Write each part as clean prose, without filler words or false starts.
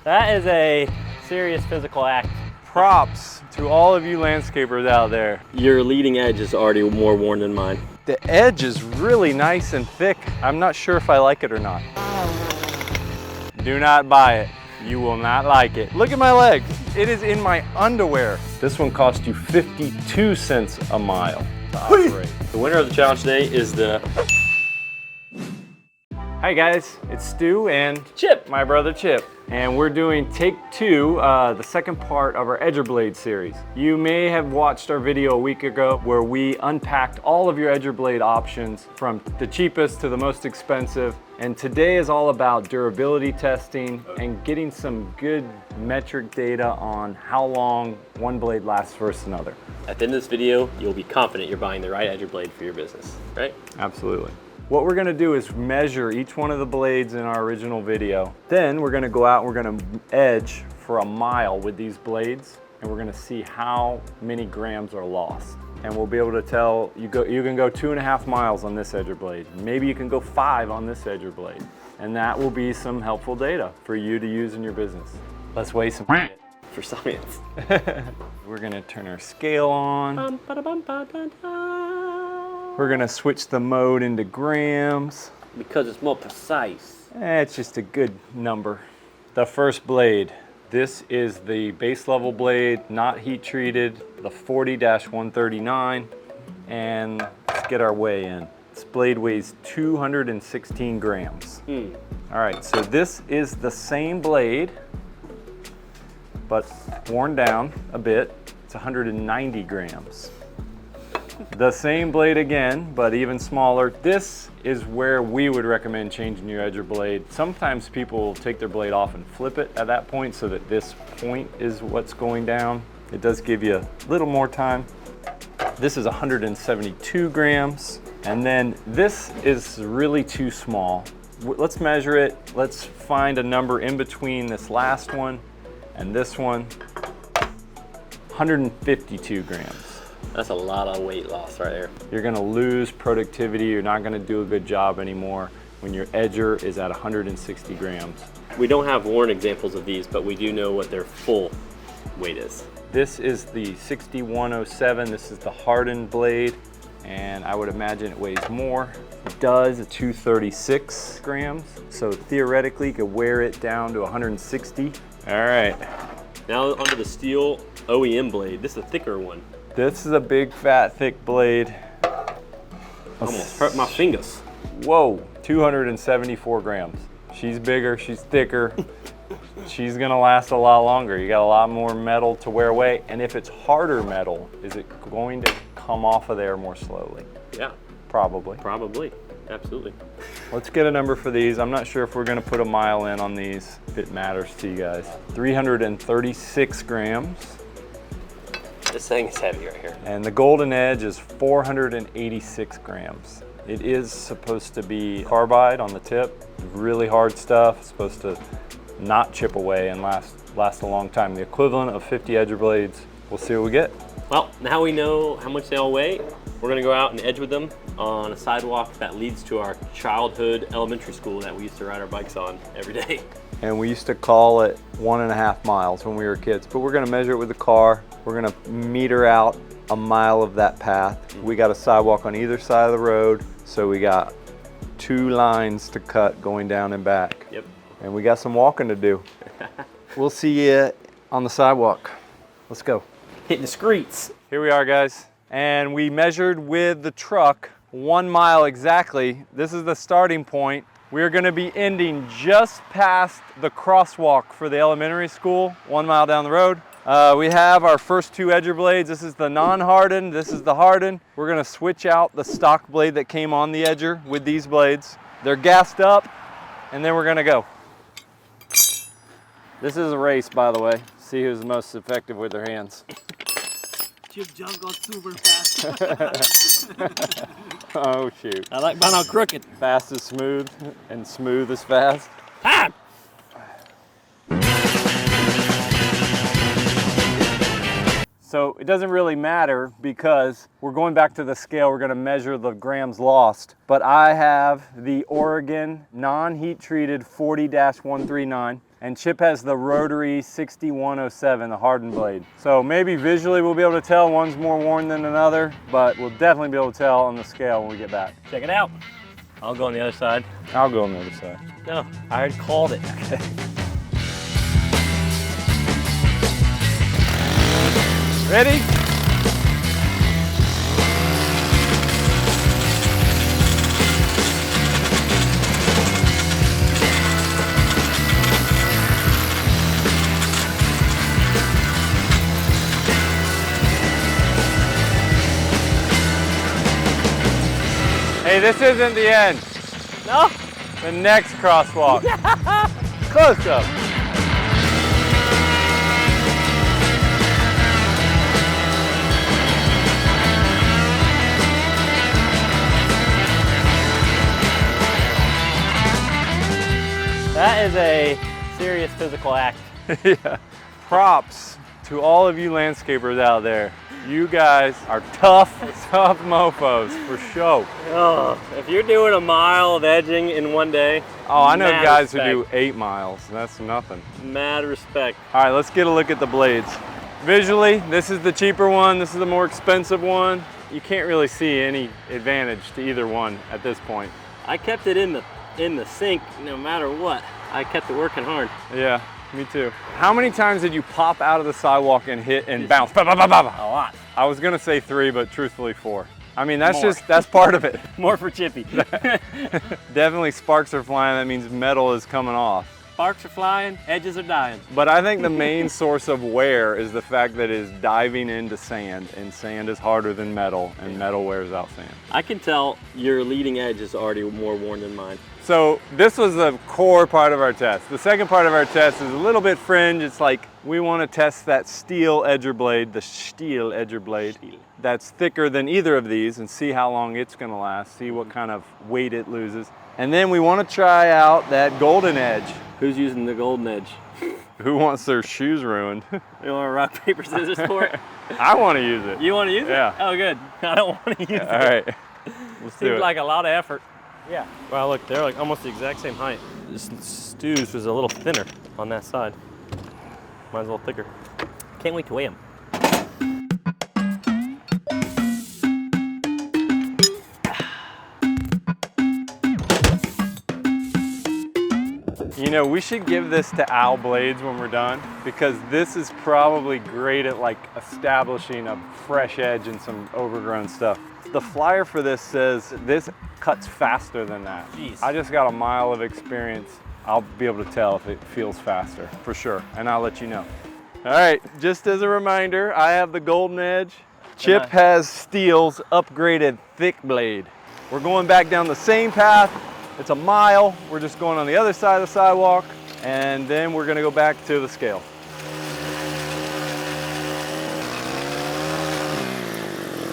That is a serious physical act. Props to all of you landscapers out there. Your leading edge is already more worn than mine. The edge is really nice and thick. I'm not sure if I like it or not. Do not buy it. You will not like it. Look at my legs. It is in my underwear. This one cost you 52 cents a mile to operate. The winner of the challenge today is the Hi guys, it's Stu and Chip, my brother Chip. And we're doing take 2, the second part of our Edger Blade series. You may have watched our video a week ago where we unpacked all of your Edger Blade options from the cheapest to the most expensive. And today is all about durability testing and getting some good metric data on how long one blade lasts versus another. At the end of this video, you'll be confident you're buying the right Edger Blade for your business, right? Absolutely. What we're gonna do is measure each one of the blades in our original video. Then we're gonna go out and we're gonna edge for a mile with these blades, and we're gonna see how many grams are lost. And we'll be able to tell, you can go 2.5 miles on this Edger Blade. Maybe you can go 5 on this Edger Blade. And that will be some helpful data for you to use in your business. Let's weigh some shit. For science. We're gonna turn our scale on. We're gonna switch the mode into grams. Because it's more precise. It's just a good number. The first blade. This is the base level blade, not heat treated, the 40-139. And let's get our weigh in. This blade weighs 216 grams. All right, so this is the same blade, but worn down a bit. It's 190 grams. The same blade again, but even smaller. This is where we would recommend changing your Edger Blade. Sometimes people will take their blade off and flip it at that point so that this point is what's going down. It does give you a little more time. This is 172 grams. And then this is really too small. Let's measure it. Let's find a number in between this last one and this one. 152 grams. That's a lot of weight loss right there. You're gonna lose productivity. You're not gonna do a good job anymore when your edger is at 160 grams. We don't have worn examples of these, but we do know what their full weight is. This is the 6107. This is the Hardened Blade, and I would imagine it weighs more. It does, 236 grams. So theoretically, you could wear it down to 160. All right. Now onto the Stihl OEM blade. This is a thicker one. This is a big, fat, thick blade. Almost hurt my fingers. Whoa, 274 grams. She's bigger, she's thicker. She's gonna last a lot longer. You got a lot more metal to wear away. And if it's harder metal, is it going to come off of there more slowly? Yeah. Probably. Probably, absolutely. Let's get a number for these. I'm not sure if we're gonna put a mile in on these, if it matters to you guys. 336 grams. This thing is heavy right here. And the golden edge is 486 grams. It is supposed to be carbide on the tip, really hard stuff. It's supposed to not chip away and last a long time. The equivalent of 50 Edger Blades. We'll see what we get. Well, now we know how much they all weigh. We're gonna go out and edge with them on a sidewalk that leads to our childhood elementary school that we used to ride our bikes on every day. And we used to call it 1.5 miles when we were kids, but we're gonna measure it with the car. We're gonna meter out a mile of that path. We got a sidewalk on either side of the road, so we got 2 lines to cut going down and back. Yep. And we got some walking to do. We'll see you on the sidewalk. Let's go. Hitting the streets. Here we are, guys. And we measured with the truck 1 mile exactly. This is the starting point. We're gonna be ending just past the crosswalk for the elementary school, 1 mile down the road. We have our first 2 Edger Blades. This is the non-hardened, this is the hardened. We're gonna switch out the stock blade that came on the Edger with these blades. They're gassed up, and then we're gonna go. This is a race, by the way. See who's the most effective with their hands. Chip Junk got super fast. Oh shoot. I like mine all crooked. Fast is smooth, and smooth is fast. Ah! So it doesn't really matter because we're going back to the scale. We're gonna measure the grams lost. But I have the Oregon non-heat treated 40-139. And Chip has the Rotary 6107, the Hardened Blade. So maybe visually we'll be able to tell one's more worn than another, but we'll definitely be able to tell on the scale when we get back. Check it out. I'll go on the other side. I'll go on the other side. No, I already called it. Okay. Ready? Hey, this isn't the end. No? The next crosswalk. Close up. That is a serious physical act. Yeah. Props to all of you landscapers out there. You guys are tough mofos for sure. Oh, if you're doing a mile of edging in one day, Oh, I know mad guys respect. who do 8 miles. That's nothing. Mad respect. All right, let's get a look at the blades. Visually, this is the cheaper one. This is the more expensive one. You can't really see any advantage to either one at this point. I kept it in the sink no matter what. I kept it working hard. Yeah, me too. How many times did you pop out of the sidewalk and hit and bounce? Ba, ba, ba, ba, ba? A lot. I was gonna say 3, but truthfully 4. I mean, that's More. that's part of it. More for Chippy. Definitely sparks are flying. That means metal is coming off. Sparks are flying, edges are dying. But I think the main source of wear is the fact that it is diving into sand, and sand is harder than metal, and metal wears out sand. I can tell your leading edge is already more worn than mine. So this was the core part of our test. The second part of our test is a little bit fringe. It's like we want to test that Stihl edger blade, the Stihl edger blade, that's thicker than either of these, and see how long it's going to last, see what kind of weight it loses. And then we want to try out that golden edge. Who's using the golden edge? Who wants their shoes ruined? You want to rock, paper, scissors for it? I want to use it. You want to use Yeah. it? Oh, good. I don't want to use it. All right, let's do Seems it. like a lot of effort. Yeah. Wow, look, they're like almost the exact same height. This Stu's was a little thinner on that side. Mine's a little thicker. Can't wait to weigh them. You know, we should give this to Owl Blades when we're done, because this is probably great at like establishing a fresh edge and some overgrown stuff. The flyer for this says this cuts faster than that. Jeez. I just got a mile of experience. I'll be able to tell if it feels faster, for sure, and I'll let you know. All right, just as a reminder, I have the golden edge. Chip has Stihl's upgraded thick blade. We're going back down the same path. It's a mile. We're just going on the other side of the sidewalk, and then we're gonna go back to the scale.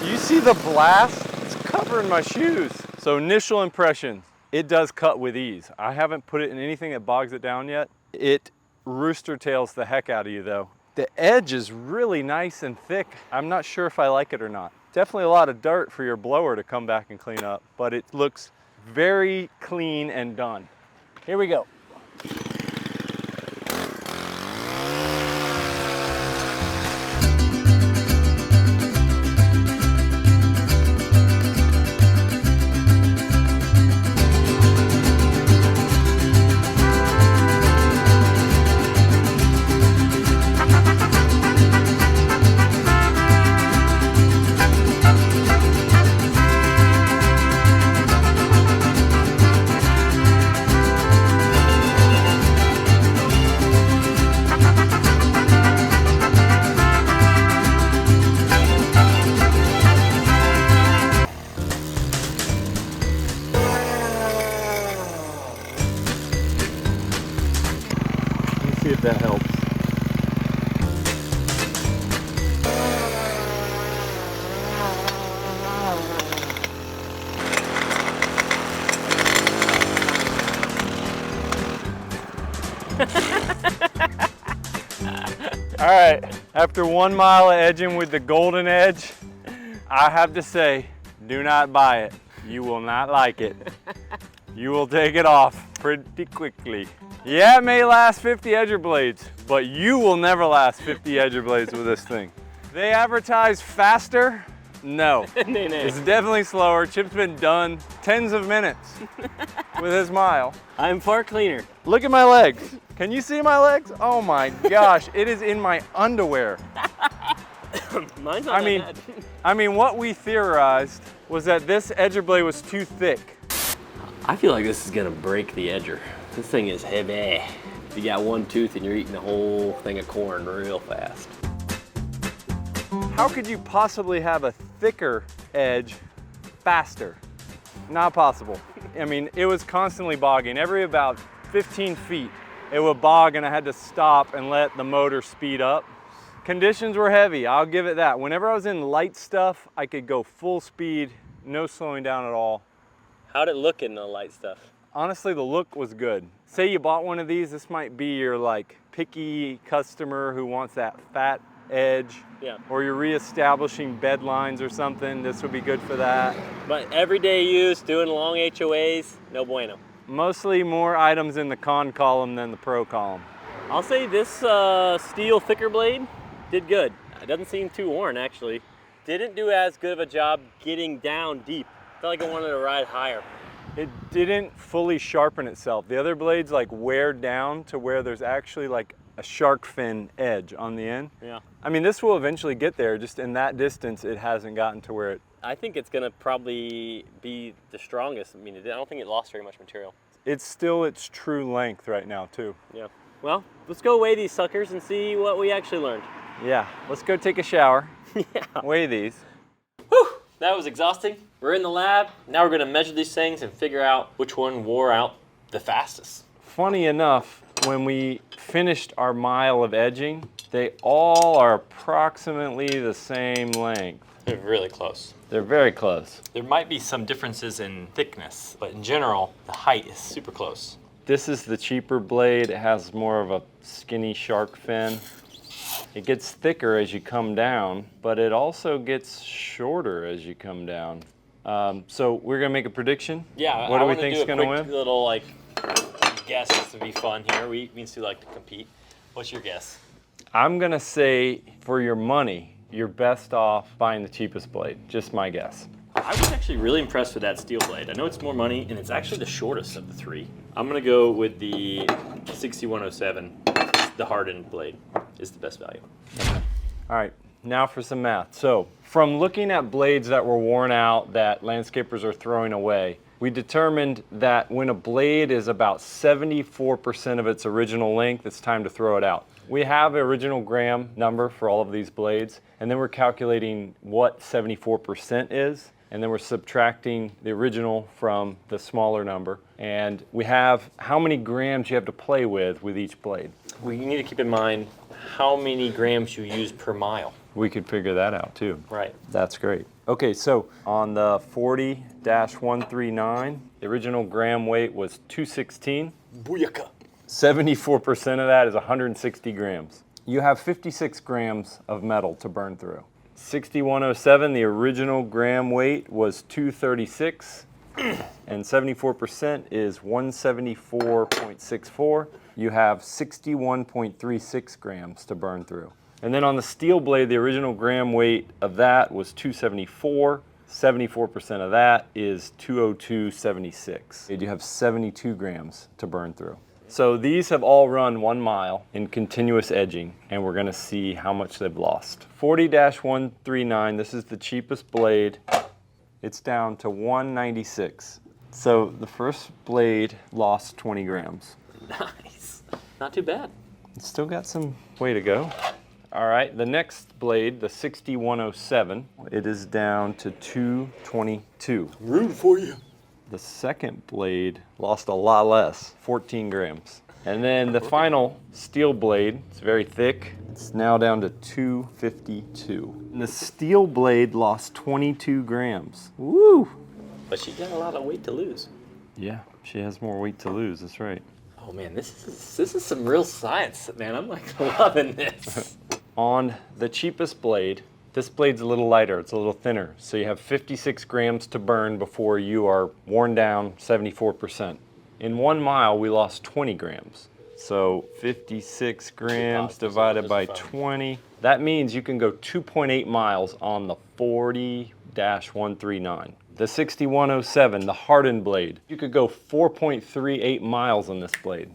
You see the blast? It's covering my shoes. So initial impression, it does cut with ease. I haven't put it in anything that bogs it down yet. It rooster tails the heck out of you though. The edge is really nice and thick. I'm not sure if I like it or not. Definitely a lot of dirt for your blower to come back and clean up, but it looks very clean and done. Here we go. See if that helps. All right, after 1 mile of edging with the golden edge, I have to say, do not buy it. You will not like it. You will take it off pretty quickly. Yeah, it may last 50 edger blades, but you will never last 50 edger blades with this thing. They advertise faster. No, it's definitely slower. Chip's been done tens of minutes with his mile. I'm far cleaner. Look at my legs. Can you see my legs? Oh my gosh, it is in my underwear. Mine's not that bad. I mean, what we theorized was that this edger blade was too thick. I feel like this is gonna break the edger. This thing is heavy. You got one tooth and you're eating the whole thing of corn real fast. How could you possibly have a thicker edge faster? Not possible. I mean, it was constantly bogging. Every about 15 feet, it would bog and I had to stop and let the motor speed up. Conditions were heavy, I'll give it that. Whenever I was in light stuff, I could go full speed, no slowing down at all. How'd it look in the light stuff? Honestly, the look was good. Say you bought one of these, this might be your like picky customer who wants that fat edge. Yeah. Or you're reestablishing bed lines or something, this would be good for that. But everyday use, doing long HOAs, no bueno. Mostly more items in the con column than the pro column. I'll say this Stihl thicker blade did good. It doesn't seem too worn actually. Didn't do as good of a job getting down deep. Felt like I wanted to ride higher. It didn't fully sharpen itself. The other blades like wear down to where there's actually like a shark fin edge on the end. Yeah. I mean, this will eventually get there, just in that distance it hasn't gotten to where it... I think it's gonna probably be the strongest. I mean, I don't think it lost very much material. It's still its true length right now too. Yeah. Well, let's go weigh these suckers and see what we actually learned. Yeah, let's go take a shower. Yeah. Weigh these. Whew, that was exhausting. We're in the lab. Now we're gonna measure these things and figure out which one wore out the fastest. Funny enough, when we finished our mile of edging, they all are approximately the same length. They're really close. They're very close. There might be some differences in thickness, but in general, the height is super close. This is the cheaper blade. It has more of a skinny shark fin. It gets thicker as you come down, but it also gets shorter as you come down. So we're gonna make a prediction. Yeah, what I do we wanna think do is a gonna quick win? little like guess to be fun here. We means to like to compete. What's your guess? I'm gonna say for your money, you're best off buying the cheapest blade. Just my guess. I was actually really impressed with that Stihl blade. I know it's more money, and it's actually the shortest of the three. I'm gonna go with the 6107. The Hardened Blade is the best value. All right, now for some math. So, from looking at blades that were worn out that landscapers are throwing away, we determined that when a blade is about 74% of its original length, it's time to throw it out. We have an original gram number for all of these blades, and then we're calculating what 74% is, and then we're subtracting the original from the smaller number, and we have how many grams you have to play with each blade. We need to keep in mind how many grams you use per mile. We could figure that out too. Right. That's great. Okay, so on the 40-139, the original gram weight was 216. Booyaka. 74% of that is 160 grams. You have 56 grams of metal to burn through. 6107, the original gram weight was 236, and 74% is 174.64. You have 61.36 grams to burn through. And then on the Stihl blade, the original gram weight of that was 274. 74% of that is 202.76. You have 72 grams to burn through. So these have all run 1 mile in continuous edging, and we're gonna see how much they've lost. 40-139, this is the cheapest blade. It's down to 196. So the first blade lost 20 grams. Nice. Not too bad. It's still got some way to go. All right, the next blade, the 6107, it is down to 222. Rooting for you. The second blade lost a lot less, 14 grams. And then the final Stihl blade, it's very thick. It's now down to 252. And the Stihl blade lost 22 grams. Woo! But she got a lot of weight to lose. Yeah, she has more weight to lose, that's right. Oh man, this is some real science, man. I'm like loving this. On the cheapest blade, this blade's a little lighter, it's a little thinner, so you have 56 grams to burn before you are worn down 74%. In 1 mile, we lost 20 grams. So 56 grams divided by 20. That means you can go 2.8 miles on the 40-139. The 6107, the Hardened Blade, you could go 4.38 miles on this blade.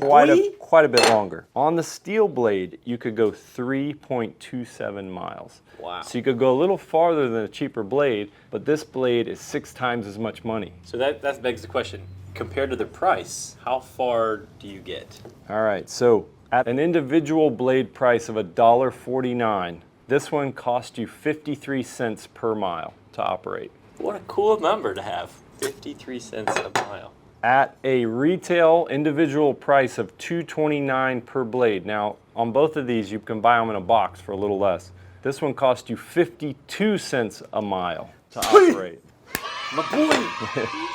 Quite a bit longer. On the Stihl blade, you could go 3.27 miles. Wow. So you could go a little farther than a cheaper blade, but this blade is 6 times as much money. So that begs the question, compared to the price, how far do you get? All right, so at an individual blade price of $1.49, this one cost you 53 cents per mile to operate. What a cool number to have, 53 cents a mile. At a retail individual price of $2.29 per blade. Now, on both of these, you can buy them in a box for a little less. This one costs you 52 cents a mile to operate. My boy,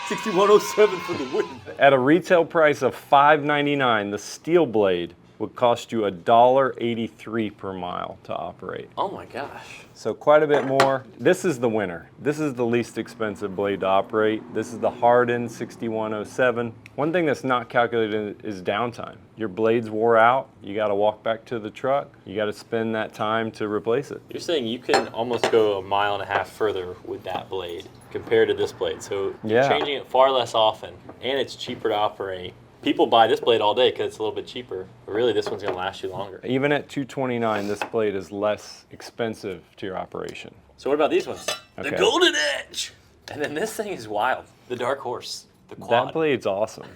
6107 for the win. At a retail price of $5.99, the Stihl blade would cost you $1.83 per mile to operate. Oh my gosh. So quite a bit more. This is the winner. This is the least expensive blade to operate. This is the Hardened 6107. One thing that's not calculated is downtime. Your blade's wore out, you gotta walk back to the truck, you gotta spend that time to replace it. You're saying you can almost go 1.5 miles further with that blade compared to this blade. So you're changing it far less often and it's cheaper to operate. People buy this blade all day because it's a little bit cheaper, but really this one's gonna last you longer. Even at $2.29, this blade is less expensive to your operation. So what about these ones? Okay. The Golden Edge! And then this thing is wild, the Dark Horse, the quad. That blade's awesome.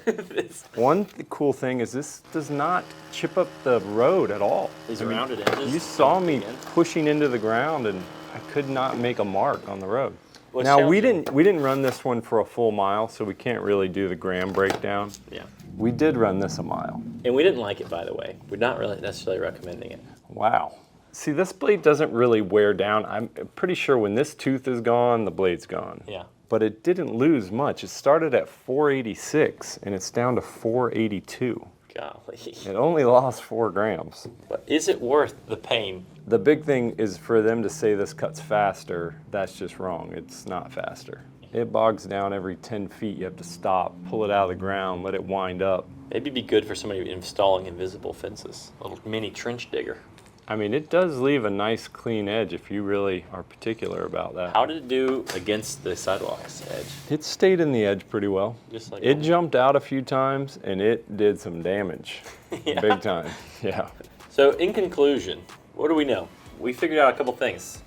One cool thing is this does not chip up the road at all. These rounded edges. You saw me pushing into the ground and I could not make a mark on the road. What's now we challenging? didn't run this one for a full mile, so we can't really do the gram breakdown. Yeah. We did run this a mile. And we didn't like it, by the way. We're not really necessarily recommending it. Wow. See, this blade doesn't really wear down. I'm pretty sure when this tooth is gone, the blade's gone. Yeah. But it didn't lose much. It started at 486 and it's down to 482. Golly. It only lost 4 grams. But is it worth the pain? The big thing is for them to say this cuts faster. That's just wrong. It's not faster. It bogs down every 10 feet. You have to stop, pull it out of the ground, let it wind up. Maybe it'd be good for somebody installing invisible fences. A little mini trench digger. I mean, it does leave a nice clean edge if you really are particular about that. How did it do against the sidewalk's edge? It stayed in the edge pretty well. Just like It jumped out a few times and it did some damage. Yeah. Big time. Yeah. So in conclusion, what do we know? We figured out a couple things.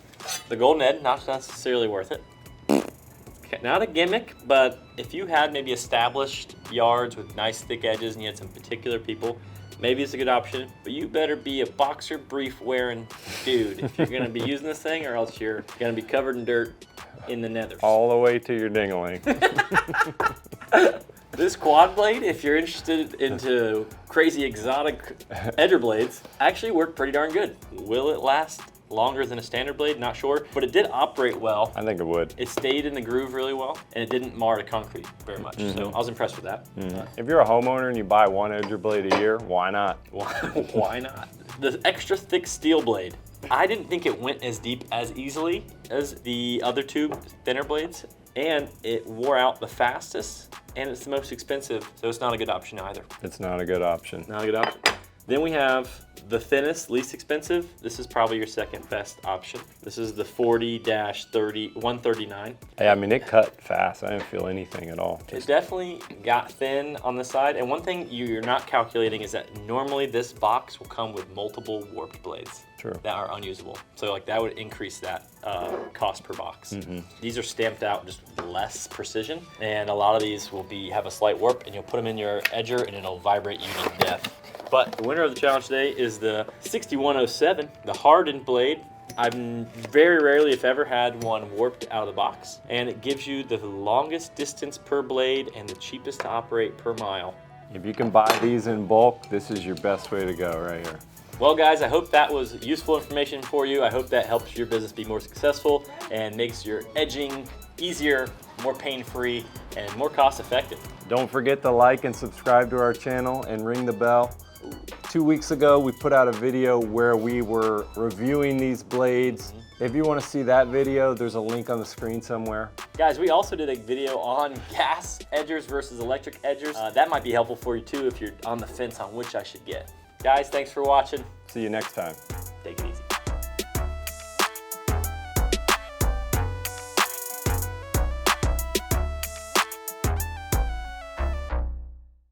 The Golden Edge, not necessarily worth it. Okay, not a gimmick, but if you had maybe established yards with nice thick edges and you had some particular people, maybe it's a good option, but you better be a boxer brief wearing dude if you're gonna be using this thing, or else you're gonna be covered in dirt in the nethers. All the way to your ding-a-ling. This quad blade, if you're interested into crazy exotic edger blades, actually worked pretty darn good. Will it last longer than a standard blade? Not sure, but it did operate well. I think it would. It stayed in the groove really well, and it didn't mar the concrete very much. So I was impressed with that. If you're a homeowner and you buy one edger blade a year, why not? Why not? The extra thick Stihl blade. I didn't think it went as deep as easily as the other two thinner blades, and it wore out the fastest, and it's the most expensive, so it's not a good option either. It's not a good option. Not a good option. Then we have the thinnest, least expensive. This is probably your second best option. This is the 40-139. Yeah, I mean, it cut fast. I didn't feel anything at all. It definitely got thin on the side. And one thing you're not calculating is that normally this box will come with multiple warped blades. True. That are unusable. So like that would increase that cost per box. These are stamped out just with less precision. And a lot of these will have a slight warp, and you'll put them in your edger and it'll vibrate you to death. But the winner of the challenge today is the 6107, the Hardened Blade. I've very rarely, if ever, had one warped out of the box. And it gives you the longest distance per blade and the cheapest to operate per mile. If you can buy these in bulk, this is your best way to go right here. Well, guys, I hope that was useful information for you. I hope that helps your business be more successful and makes your edging easier, more pain-free, and more cost-effective. Don't forget to like and subscribe to our channel and ring the bell. 2 weeks ago, we put out a video where we were reviewing these blades. If you want to see that video, there's a link on the screen somewhere. Guys, we also did a video on gas edgers versus electric edgers. That might be helpful for you too if you're on the fence on which I should get. Guys, thanks for watching. See you next time. Take it easy.